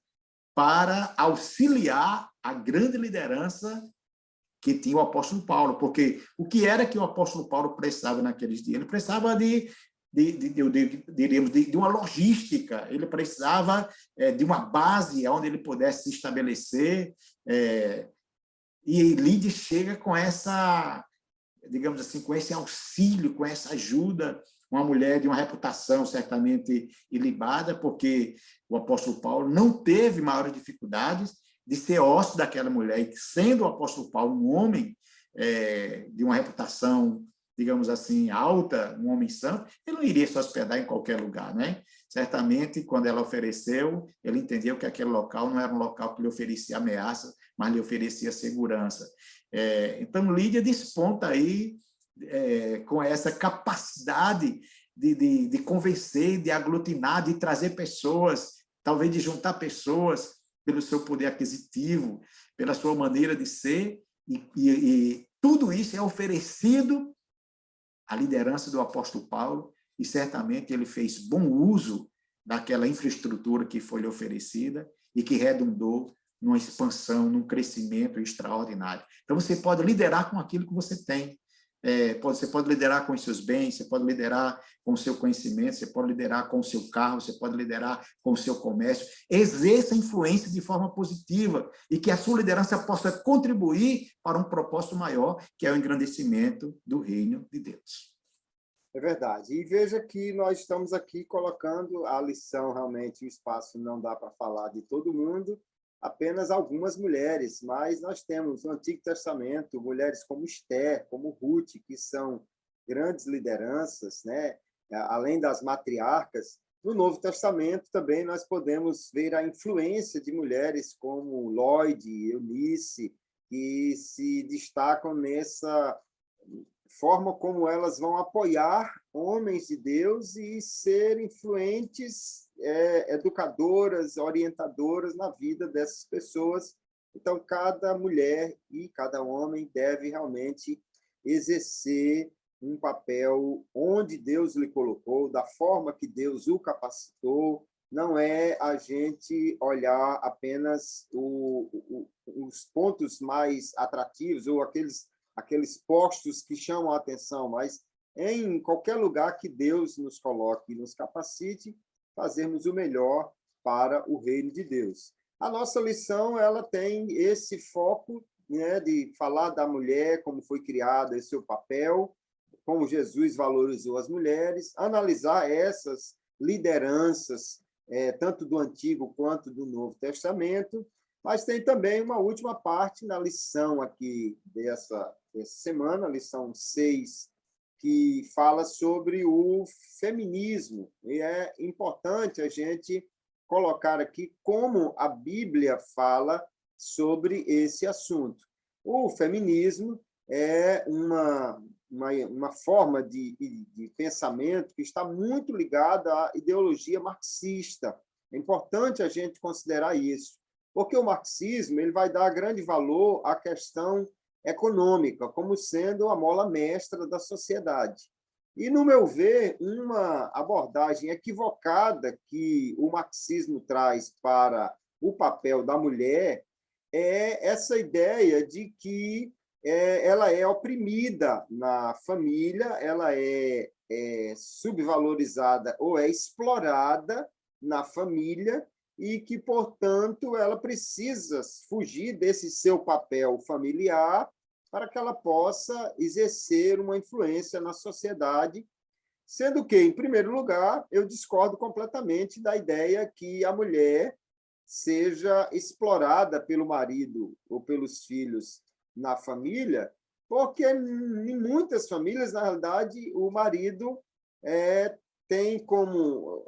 para auxiliar a grande liderança que tinha o apóstolo Paulo, porque o que era que o apóstolo Paulo precisava naqueles dias? Ele precisava diríamos, de uma logística, ele precisava de uma base onde ele pudesse se estabelecer, e Lídia chega com essa, digamos assim, com esse auxílio, com essa ajuda, uma mulher de uma reputação certamente ilibada, porque o apóstolo Paulo não teve maiores dificuldades de ser hóspede daquela mulher, e sendo o apóstolo Paulo um homem de uma reputação, digamos assim, alta, um homem santo, ele não iria se hospedar em qualquer lugar, né? Certamente, quando ela ofereceu, ele entendeu que aquele local não era um local que lhe oferecia ameaça, mas lhe oferecia segurança. Então, Lídia desponta aí com essa capacidade de convencer, de aglutinar, de trazer pessoas, talvez de juntar pessoas pelo seu poder aquisitivo, pela sua maneira de ser, e tudo isso é oferecido à liderança do apóstolo Paulo, e certamente ele fez bom uso daquela infraestrutura que foi lhe oferecida e que redundou numa expansão, num crescimento extraordinário. Então, você pode liderar com aquilo que você tem. Você pode liderar com os seus bens, você pode liderar com o seu conhecimento, você pode liderar com o seu carro, você pode liderar com o seu comércio. Exerça influência de forma positiva e que a sua liderança possa contribuir para um propósito maior, que é o engrandecimento do reino de Deus. É verdade. E veja que nós estamos aqui colocando a lição, realmente, o espaço não dá para falar de todo mundo, apenas algumas mulheres, mas nós temos no Antigo Testamento mulheres como Esther, como Ruth, que são grandes lideranças, né? Além das matriarcas. No Novo Testamento também nós podemos ver a influência de mulheres como Lloyd, Eunice, que se destacam nessa forma como elas vão apoiar homens de Deus e ser influentes, educadoras, orientadoras na vida dessas pessoas. Então, cada mulher e cada homem deve realmente exercer um papel onde Deus lhe colocou, da forma que Deus o capacitou. Não é a gente olhar apenas os pontos mais atrativos ou aqueles postos que chamam a atenção, mas em qualquer lugar que Deus nos coloque e nos capacite, fazermos o melhor para o reino de Deus. A nossa lição ela tem esse foco, né, de falar da mulher, como foi criada, esse seu papel, como Jesus valorizou as mulheres, analisar essas lideranças, tanto do Antigo quanto do Novo Testamento, mas tem também uma última parte na lição aqui dessa semana, lição 6, que fala sobre o feminismo. E é importante a gente colocar aqui como a Bíblia fala sobre esse assunto. O feminismo é uma forma de pensamento que está muito ligada à ideologia marxista. É importante a gente considerar isso, porque o marxismo ele vai dar grande valor à questão econômica, como sendo a mola mestra da sociedade. E, no meu ver, uma abordagem equivocada que o marxismo traz para o papel da mulher é essa ideia de que ela é oprimida na família, ela é subvalorizada ou é explorada na família e que, portanto, ela precisa fugir desse seu papel familiar para que ela possa exercer uma influência na sociedade, sendo que, em primeiro lugar, eu discordo completamente da ideia que a mulher seja explorada pelo marido ou pelos filhos na família, porque em muitas famílias, na realidade, o marido tem como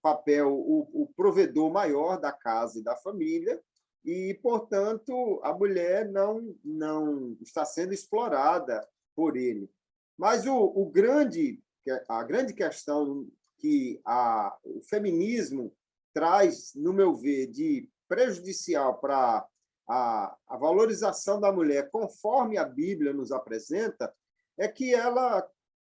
papel o provedor maior da casa e da família, e, portanto, a mulher não está sendo explorada por ele. Mas a grande questão que o feminismo traz, no meu ver, de prejudicial para a valorização da mulher, conforme a Bíblia nos apresenta, é que ela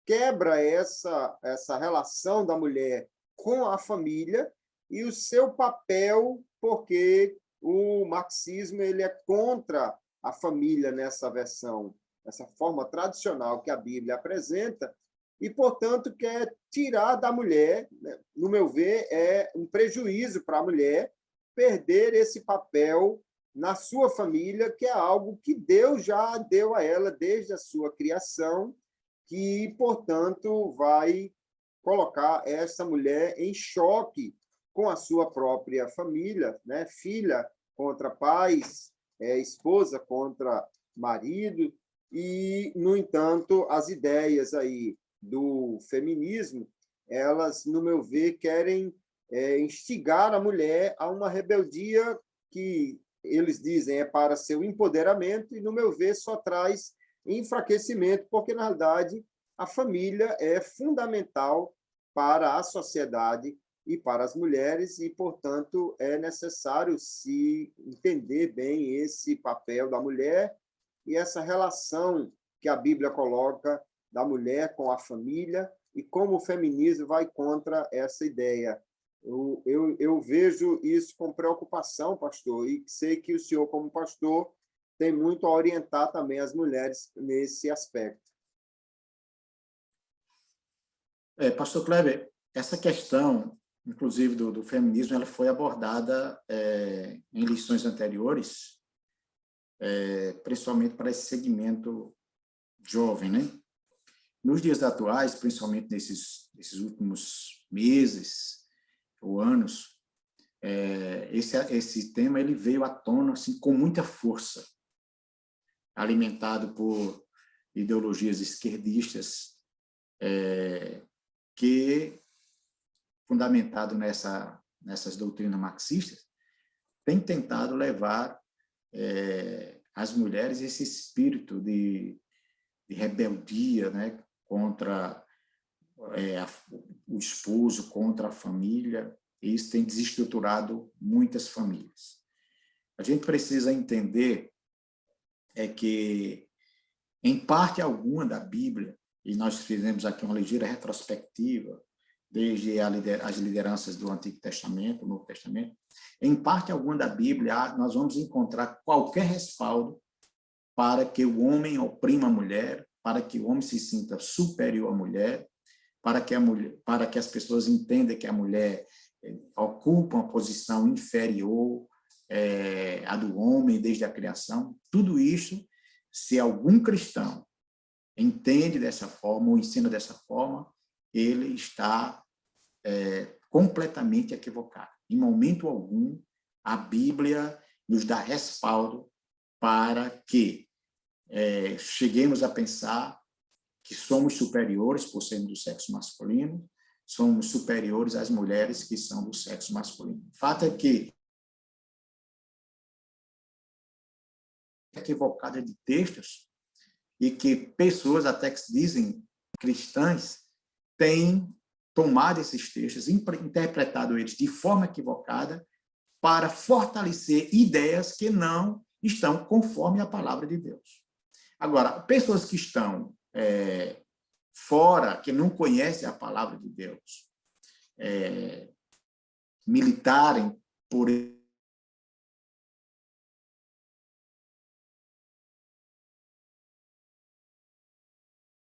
quebra essa relação da mulher com a família e o seu papel, porque o marxismo ele é contra a família nessa versão, essa forma tradicional que a Bíblia apresenta, e, portanto, quer tirar da mulher, né? No meu ver, é um prejuízo para a mulher perder esse papel na sua família, que é algo que Deus já deu a ela desde a sua criação, que, portanto, vai colocar essa mulher em choque com a sua própria família, né? Filha contra pais, esposa contra marido, e, no entanto, as ideias aí do feminismo, elas, no meu ver, querem instigar a mulher a uma rebeldia que eles dizem é para seu empoderamento e, no meu ver, só traz enfraquecimento, porque, na verdade, a família é fundamental para a sociedade e para as mulheres e, portanto, é necessário se entender bem esse papel da mulher e essa relação que a Bíblia coloca da mulher com a família e como o feminismo vai contra essa ideia. Eu vejo isso com preocupação, pastor, e sei que o senhor, como pastor, tem muito a orientar também as mulheres nesse aspecto. Pastor Kleber, essa questão, inclusive do feminismo, ela foi abordada em lições anteriores, principalmente para esse segmento jovem, né? Nos dias atuais, principalmente nesses últimos meses ou anos, esse tema ele veio à tona assim, com muita força, alimentado por ideologias esquerdistas, que, fundamentado nessas doutrinas marxistas, tem tentado levar as mulheres esse espírito de rebeldia, né, contra o esposo, contra a família, e isso tem desestruturado muitas famílias. A gente precisa entender que, em parte alguma da Bíblia, e nós fizemos aqui uma ligeira retrospectiva, desde as lideranças do Antigo Testamento, Novo Testamento, em parte alguma da Bíblia, nós vamos encontrar qualquer respaldo para que o homem oprima a mulher, para que o homem se sinta superior à mulher, para que as pessoas entendam que a mulher ocupa uma posição inferior à do homem desde a criação. Tudo isso, se algum cristão entende dessa forma ou ensina dessa forma, ele está completamente equivocado. Em momento algum, a Bíblia nos dá respaldo para que cheguemos a pensar que somos superiores por sermos do sexo masculino, somos superiores às mulheres que são do sexo masculino. O fato é que equivocada de textos e que pessoas até que se dizem cristãs têm tomado esses textos, interpretado eles de forma equivocada para fortalecer ideias que não estão conforme a palavra de Deus. Agora, pessoas que estão fora, que não conhecem a palavra de Deus, militarem por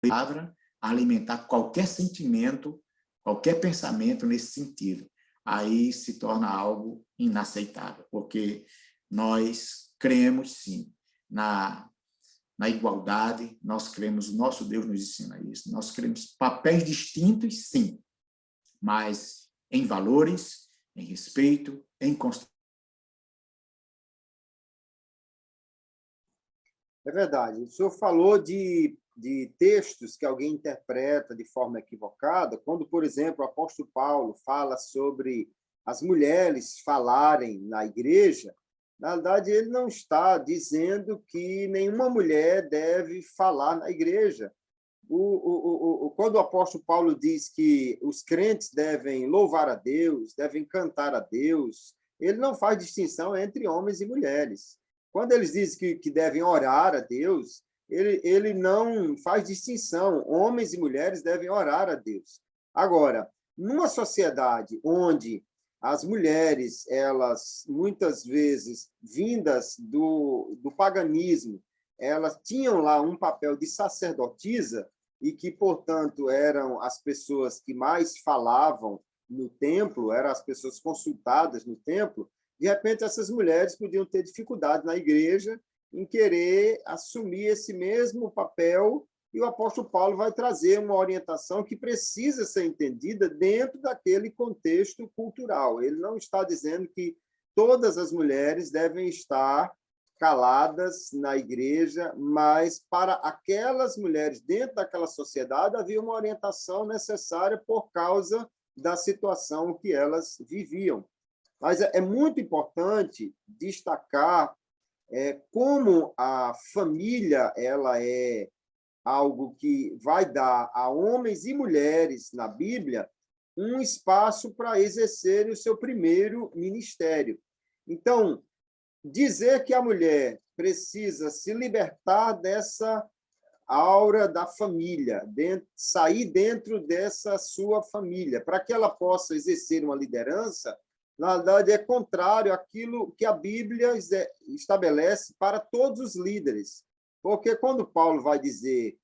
palavra alimentar qualquer sentimento, qualquer pensamento nesse sentido. Aí se torna algo inaceitável, porque nós cremos, sim, na igualdade, nós cremos, o nosso Deus nos ensina isso, nós cremos papéis distintos, sim, mas em valores, em respeito, em consideração. É verdade. O senhor falou de textos que alguém interpreta de forma equivocada, quando, por exemplo, o apóstolo Paulo fala sobre as mulheres falarem na igreja. Na verdade, ele não está dizendo que nenhuma mulher deve falar na igreja. Quando o apóstolo Paulo diz que os crentes devem louvar a Deus, devem cantar a Deus, ele não faz distinção entre homens e mulheres. Quando eles dizem que devem orar a Deus, ele não faz distinção. Homens e mulheres devem orar a Deus. Agora, numa sociedade onde as mulheres, elas muitas vezes vindas do paganismo, elas tinham lá um papel de sacerdotisa e que, portanto, eram as pessoas que mais falavam no templo, eram as pessoas consultadas no templo. De repente, essas mulheres podiam ter dificuldade na igreja em querer assumir esse mesmo papel, e o apóstolo Paulo vai trazer uma orientação que precisa ser entendida dentro daquele contexto cultural. Ele não está dizendo que todas as mulheres devem estar caladas na igreja, mas para aquelas mulheres dentro daquela sociedade havia uma orientação necessária por causa da situação que elas viviam. Mas é muito importante destacar como a família ela é algo que vai dar a homens e mulheres na Bíblia um espaço para exercerem o seu primeiro ministério. Então, dizer que a mulher precisa se libertar dessa aura da família, sair dentro dessa sua família, para que ela possa exercer uma liderança, na verdade, é contrário àquilo que a Bíblia estabelece para todos os líderes. Porque quando Paulo vai dizer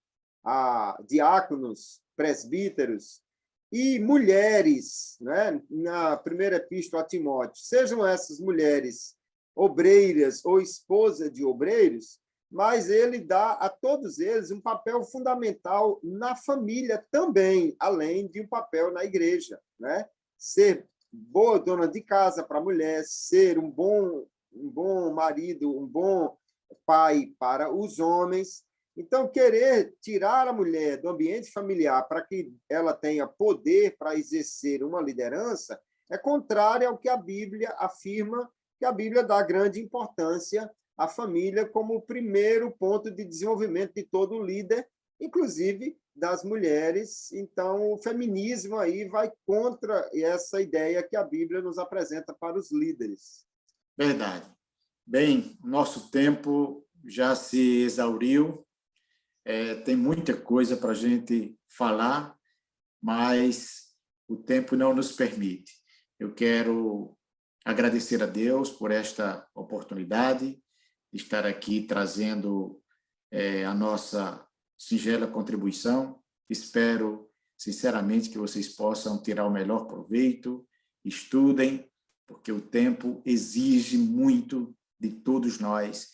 a diáconos, presbíteros e mulheres, né, na primeira epístola a Timóteo, sejam essas mulheres obreiras ou esposa de obreiros, mas ele dá a todos eles um papel fundamental na família também, além de um papel na igreja, né? Ser boa dona de casa para a mulher, ser um bom marido, um bom pai para os homens. Então, querer tirar a mulher do ambiente familiar para que ela tenha poder para exercer uma liderança é contrário ao que a Bíblia afirma, que a Bíblia dá grande importância à família como o primeiro ponto de desenvolvimento de todo líder, inclusive das mulheres. Então, o feminismo aí vai contra essa ideia que a Bíblia nos apresenta para os líderes. Verdade. Bem, nosso tempo já se exauriu, tem muita coisa para a gente falar, mas o tempo não nos permite. Eu quero agradecer a Deus por esta oportunidade de estar aqui trazendo a nossa singela contribuição. Espero, sinceramente, que vocês possam tirar o melhor proveito, estudem, porque o tempo exige muito de todos nós,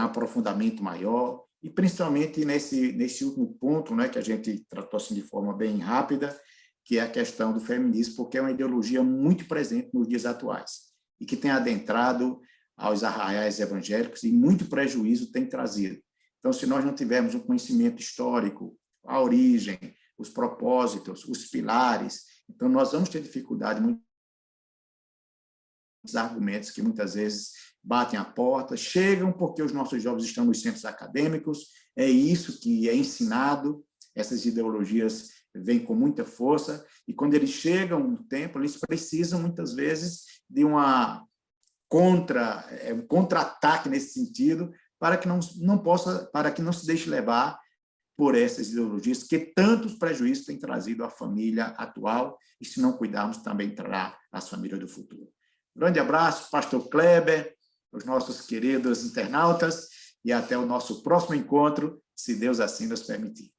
aprofundamento maior, e principalmente nesse último ponto, né, que a gente tratou assim de forma bem rápida, que é a questão do feminismo, porque é uma ideologia muito presente nos dias atuais e que tem adentrado aos arraiais evangélicos e muito prejuízo tem trazido. Então, se nós não tivermos um conhecimento histórico, a origem, os propósitos, os pilares, então nós vamos ter dificuldade, muitos argumentos que muitas vezes batem a porta, chegam porque os nossos jovens estão nos centros acadêmicos, é isso que é ensinado, essas ideologias vêm com muita força, e quando eles chegam no templo, eles precisam, muitas vezes, de um contra-ataque nesse sentido, para que não se deixe levar por essas ideologias que tantos prejuízos têm trazido à família atual, e se não cuidarmos, também trará as famílias do futuro. Grande abraço, pastor Kleber, os nossos queridos internautas, e até o nosso próximo encontro, se Deus assim nos permitir.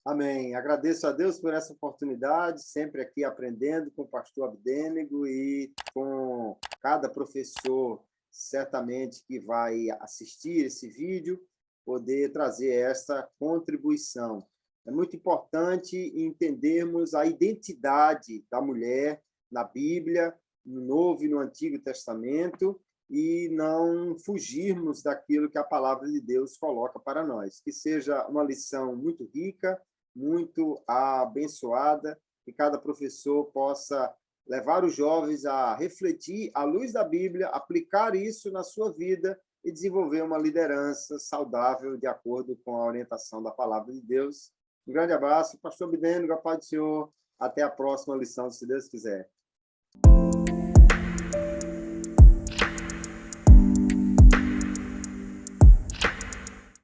Amém. Agradeço a Deus por essa oportunidade, sempre aqui aprendendo com o pastor Abdênego e com cada professor, certamente, que vai assistir esse vídeo, poder trazer essa contribuição. É muito importante entendermos a identidade da mulher na Bíblia, no Novo e no Antigo Testamento, e não fugirmos daquilo que a palavra de Deus coloca para nós. Que seja uma lição muito rica, muito abençoada, que cada professor possa levar os jovens a refletir à luz da Bíblia, aplicar isso na sua vida e desenvolver uma liderança saudável de acordo com a orientação da palavra de Deus. Um grande abraço, pastor Abdênego, a paz do Senhor. Até a próxima lição, se Deus quiser.